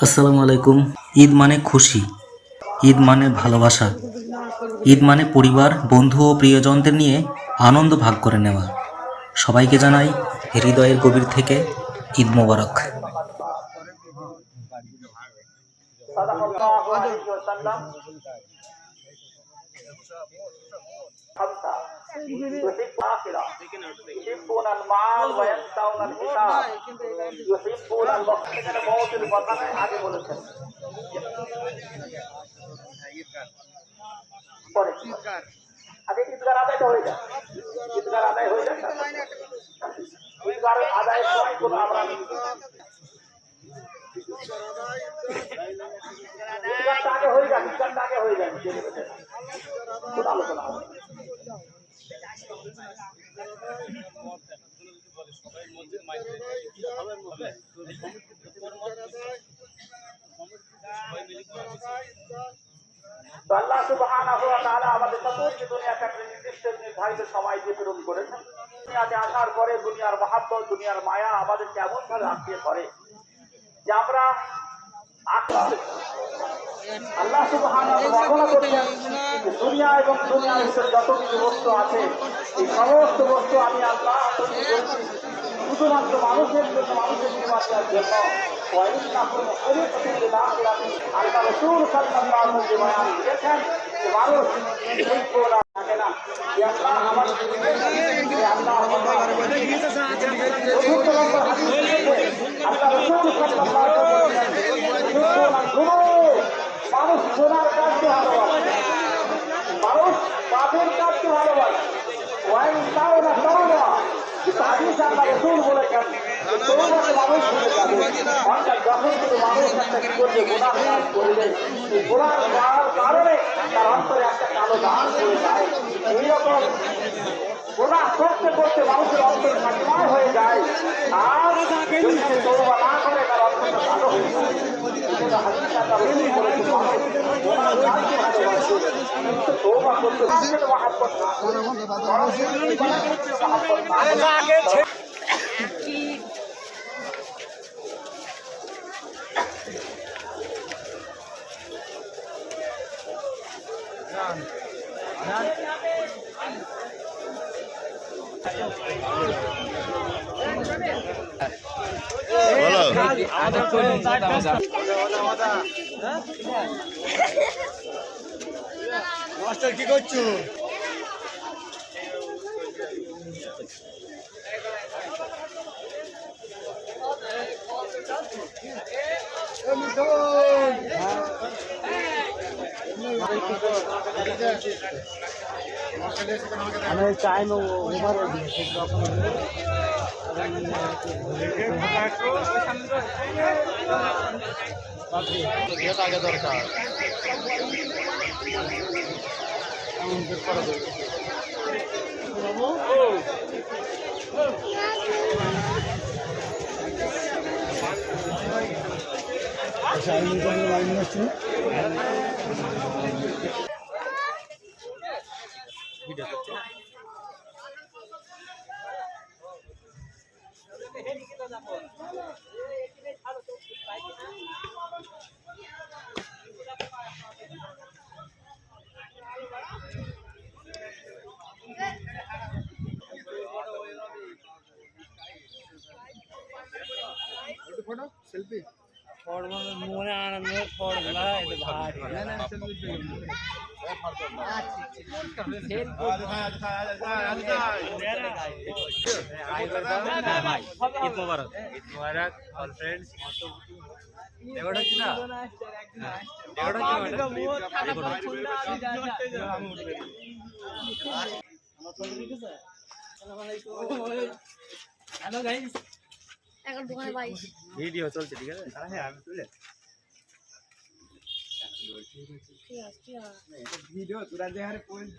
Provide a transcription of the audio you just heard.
আসসালামু আলাইকুম। ঈদ মানে খুশি, ঈদ মানে ভালোবাসা, ঈদ মানে পরিবার, বন্ধু ও প্রিয়জনদের নিয়ে আনন্দ ভাগ করে নেওয়া। সবাইকে জানাই হৃদয়ের গভীর থেকে ঈদ মোবারক। আগে ঈদগার আদায়টা হয়ে যায়, ঈদগার আদায় হয়ে যায়, ঈদগার আদায়ের সময় কোনো আমরা ঈদগারটা আগে হয়ে যায়, ঈদগারটা আগে হয়ে যায়, কোনো আলোচনা হবে। আল্লাহ সুবহানাহু ওয়া তাআলা আমাদের সকলকে দুনিয়াকে একটা নির্দিষ্ট নির্ধারিত সময় দিয়ে প্রেরণ করেছেন। দুনিয়াতে আসার পরে দুনিয়ার মহাব্বত, দুনিয়ার মায়া আমাদেরকে এমনভাবে আঁকড়ে ধরে যে আমরা আল্লাহ সুবহানাহু ওয়া তাআলা বলেছেন দুনিয়া এবং দুনিয়ার ভিতরে যত কিছু বস্তু আছে এই সমস্ত বস্তু আমি আল্লাহ তৈরি করেছি শুধুমাত্র মানুষের জন্য, মানুষের নির্বাচনের জন্য। আল্লাহ রাসূল সাল্লাল্লাহু আলাইহি ওয়াসাল্লাম বলেছেন যে মানুষ থাকে না, আল্লাহ আমার আল্লাহ আল্লাহ রাসূল সাল্লাল্লাহু আলাইহি ওয়াসাল্লাম মানুষ সোনার কাজকে ভালোবাসে, মানুষ পাপের কাজকে ভালোবাসে। রসুল বলেছেন মানুষ ভুলে যাবে, অর্থাৎ যখন কিন্তু মানুষ একটা কি করবে গুনাহ কাজ করবে, এই গুনাহ করার কারণে তার অন্তরে একটা কালো দাগ পড়ে যায়। এইরকম গুনাহ করতে করতে মানুষের অন্তর কাকিমায় হয়ে যায়, আর যদি সে তওবা না করে তার অন্তরটা কালো হয়ে যায়। মাস্টার কি করছো? আমি টাইম ওভার আগে দরকার ভিডিও করছে। ফটো সেলফি ফোড় মনে আনন্দ ফোড় গুলা এটা ভারী না সেলফি ঈদ মোবারক অল ফ্রেন্ডস। রেকর্ড হচ্ছে না? রেকর্ড হচ্ছে। হ্যালো গাইস, এখন দোকানে 22 ভিডিও চলছে, ঠিক আছে? হ্যাঁ আমি তুলে ঠিক আছে ভিডিও তোরা যে হারে পয়েন্ট